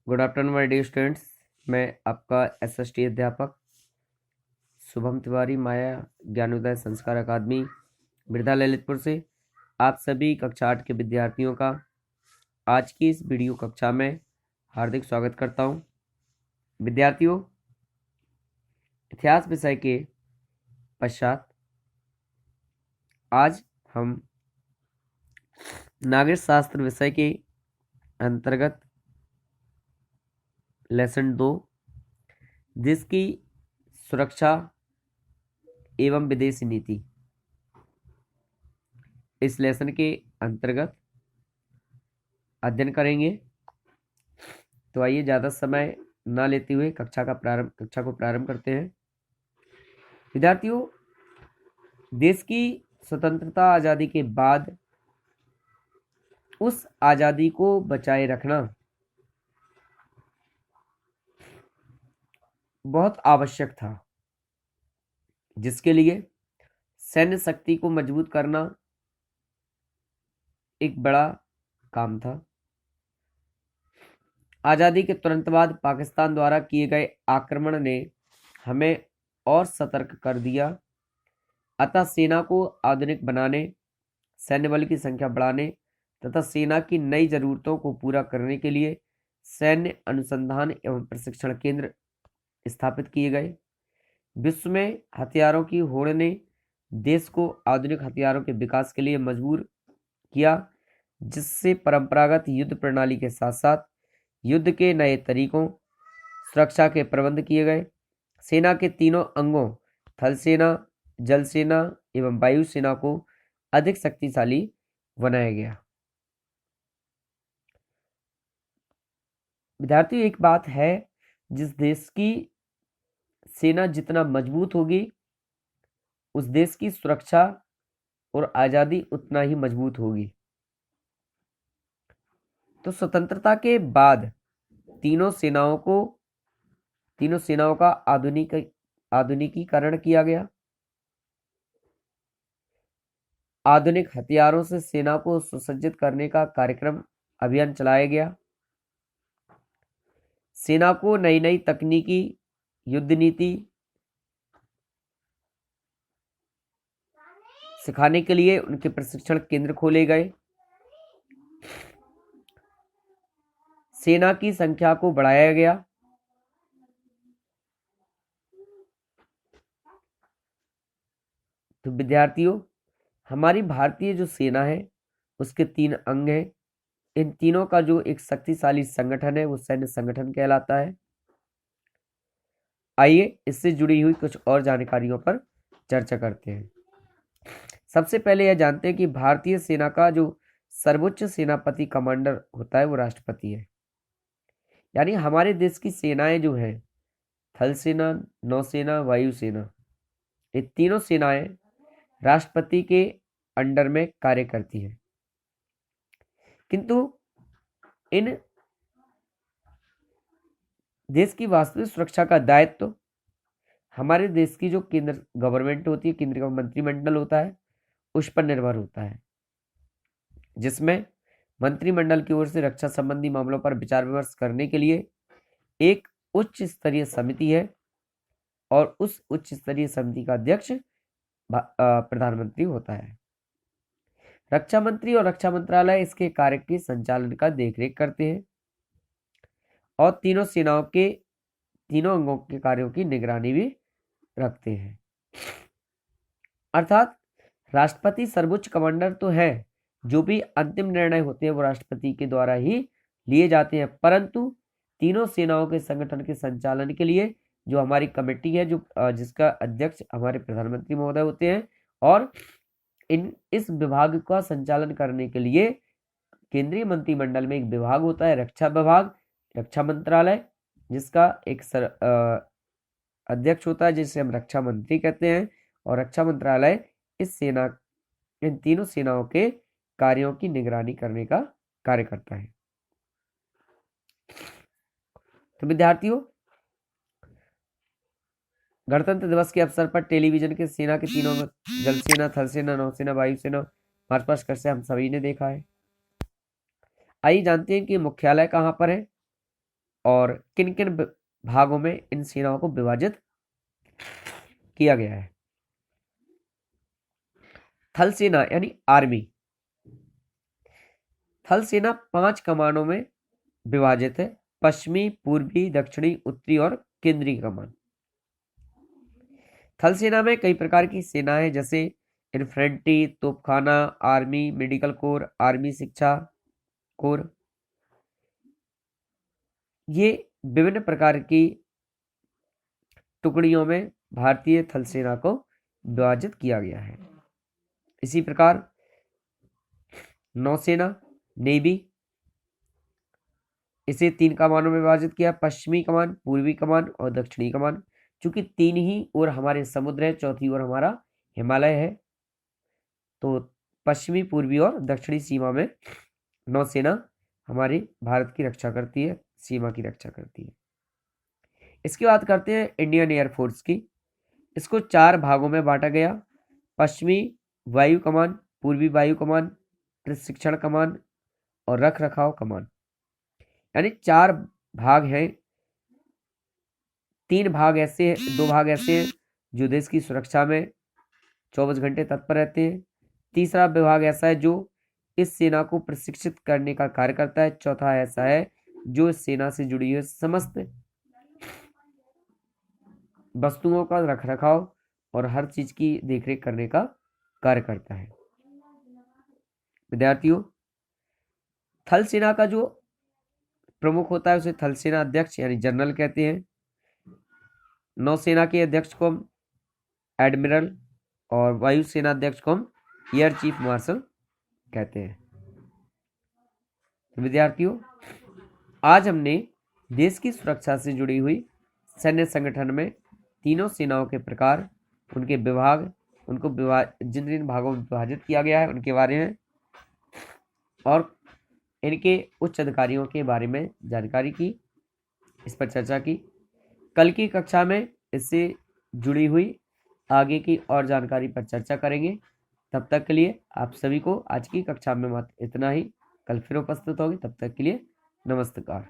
Good afternoon my dear students. मैं आपका SST अध्यापक शुभम तिवारी, माया ज्ञानोदय संस्कार अकादमी बिरधा ललितपुर से आप सभी कक्षा 8 के विद्यार्थियों का आज की इस वीडियो कक्षा में हार्दिक स्वागत करता हूं। विद्यार्थियों, इतिहास विषय के पश्चात आज हम नागरिक शास्त्र विषय के अंतर्गत लेसन 2 देश की सुरक्षा एवं विदेशी नीति, इस लेसन के अंतर्गत अध्ययन करेंगे। तो आइए ज़्यादा समय ना लेते हुए कक्षा को प्रारंभ करते हैं। विद्यार्थियों, देश की स्वतंत्रता आज़ादी के बाद उस आज़ादी को बचाए रखना बहुत आवश्यक था, जिसके लिए सैन्य शक्ति को मजबूत करना एक बड़ा काम था। आज़ादी के तुरंत बाद पाकिस्तान द्वारा किए गए आक्रमण ने हमें और सतर्क कर दिया, अतः सेना को आधुनिक बनाने, सैन्य बल की संख्या बढ़ाने तथा सेना की नई जरूरतों को पूरा करने के लिए सैन्य अनुसंधान एवं प्रशिक्षण केंद्र स्थापित किए गए। विश्व में हथियारों की होड़ ने देश को आधुनिक हथियारों के विकास के लिए मजबूर किया, जिससे परंपरागत युद्ध प्रणाली के साथ साथ युद्ध के नए तरीकों, सुरक्षा के प्रबंध किए गए। सेना के तीनों अंगों थल सेना, जल सेना एवं वायु सेना को अधिक शक्तिशाली बनाया गया। विद्यार्थियों, एक बात है, जिस देश की सेना जितना मजबूत होगी उस देश की सुरक्षा और आजादी उतना ही मजबूत होगी। तो स्वतंत्रता के बाद तीनों सेनाओं का आधुनिकीकरण किया गया। आधुनिक हथियारों से सेना को सुसज्जित करने का कार्यक्रम अभियान चलाया गया। सेना को नई नई तकनीकी, युद्ध नीति सिखाने के लिए उनके प्रशिक्षण केंद्र खोले गए। सेना की संख्या को बढ़ाया गया। तो विद्यार्थियों, हमारी भारतीय जो सेना है उसके 3 अंग हैं। इन तीनों का जो एक शक्तिशाली संगठन है वो सैन्य संगठन कहलाता है। आइए इससे जुड़ी हुई कुछ और जानकारियों पर चर्चा करते हैं। सबसे पहले यह जानते हैं कि भारतीय सेना का जो सर्वोच्च सेनापति कमांडर होता है वो राष्ट्रपति है। यानी हमारे देश की सेनाएं जो हैं, थल सेना, नौसेना, वायुसेना, ये तीनों सेनाएं राष्ट्रपति के अंडर में कार्य करती हैं। किंतु इन देश की वास्तविक सुरक्षा का दायित्व हमारे देश की जो केंद्र गवर्नमेंट होती है, केंद्रीय मंत्रिमंडल होता है, उस पर निर्भर होता है, जिसमें मंत्रिमंडल की ओर से रक्षा संबंधी मामलों पर विचार विमर्श करने के लिए एक उच्च स्तरीय समिति है और उस उच्च स्तरीय समिति का अध्यक्ष प्रधानमंत्री होता है। रक्षा मंत्री और रक्षा मंत्रालय इसके कार्य के संचालन का देखरेख करते हैं और तीनों सेनाओं के तीनों अंगों के कार्यों की निगरानी भी रखते हैं। अर्थात राष्ट्रपति सर्वोच्च कमांडर तो है, जो भी अंतिम निर्णय होते हैं वो राष्ट्रपति के द्वारा ही लिए जाते हैं, परंतु तीनों सेनाओं के संगठन के संचालन के लिए जो हमारी कमेटी है, जो जिसका अध्यक्ष हमारे प्रधानमंत्री महोदय होते हैं, और इस विभाग का संचालन करने के लिए केंद्रीय मंत्रिमंडल में एक विभाग होता है, रक्षा विभाग, रक्षा मंत्रालय, जिसका एक अध्यक्ष होता है, जिसे हम रक्षा मंत्री कहते हैं, और रक्षा मंत्रालय इन तीनों सेनाओं के कार्यों की निगरानी करने का कार्य करता है। तो विद्यार्थियों, गणतंत्र दिवस के अवसर पर टेलीविजन के सेना के तीनों जल सेना, थल सेना, नौसेना, वायुसेना मार्च पास्ट करते हम सभी ने देखा है। आइए जानते हैं कि मुख्यालय कहां पर है। और किन किन भागों में इन सेनाओं को विभाजित किया गया है। थल सेना यानी आर्मी, थल सेना 5 कमानों में विभाजित है, पश्चिमी, पूर्वी, दक्षिणी, उत्तरी और केंद्रीय कमान। थल सेना में कई प्रकार की सेनाएं जैसे इन्फेंट्री, तोपखाना, आर्मी मेडिकल कोर, आर्मी शिक्षा कोर, ये विभिन्न प्रकार की टुकड़ियों में भारतीय थल सेना को विभाजित किया गया है। इसी प्रकार नौसेना, नेवी, इसे 3 कमानों में विभाजित किया, पश्चिमी कमान, पूर्वी कमान और दक्षिणी कमान। चूंकि 3 ही ओर हमारे समुद्र है, चौथी ओर हमारा हिमालय है, तो पश्चिमी, पूर्वी और दक्षिणी सीमा में नौसेना हमारी भारत की रक्षा करती है, सीमा की रक्षा करती है। इसकी बात करते हैं इंडियन एयरफोर्स की। इसको 4 भागों में बांटा गया, पश्चिमी वायु कमान, पूर्वी वायु कमान, प्रशिक्षण कमान और रख रखाव कमान, यानी 4 भाग हैं। 3 भाग ऐसे, 2 भाग ऐसे हैं जो देश की सुरक्षा में 24 घंटे तत्पर रहते हैं। तीसरा विभाग ऐसा है जो इस सेना को प्रशिक्षित करने का कार्य करता है। चौथा ऐसा है जो इस सेना से जुड़ी हुई समस्त वस्तुओं का रखरखाव और हर चीज की देखरेख करने का कार्य करता है। विद्यार्थियों, थल सेना का जो प्रमुख होता है उसे थल सेना अध्यक्ष यानी जनरल कहते हैं। नौसेना के अध्यक्ष को हम एडमिरल और वायुसेना अध्यक्ष को हम एयर चीफ मार्शल कहते हैं। तो विद्यार्थियों, आज हमने देश की सुरक्षा से जुड़ी हुई सैन्य संगठन में तीनों सेनाओं के प्रकार, उनके विभाग, उनको जिन जिन भागों में विभाजित किया गया है उनके बारे में और इनके उच्च अधिकारियों के बारे में जानकारी की, इस पर चर्चा की। कल की कक्षा में इससे जुड़ी हुई आगे की और जानकारी पर चर्चा करेंगे। तब तक के लिए आप सभी को आज की कक्षा में मात्र इतना ही। कल फिर उपस्थित होगी, तब तक के लिए नमस्कार।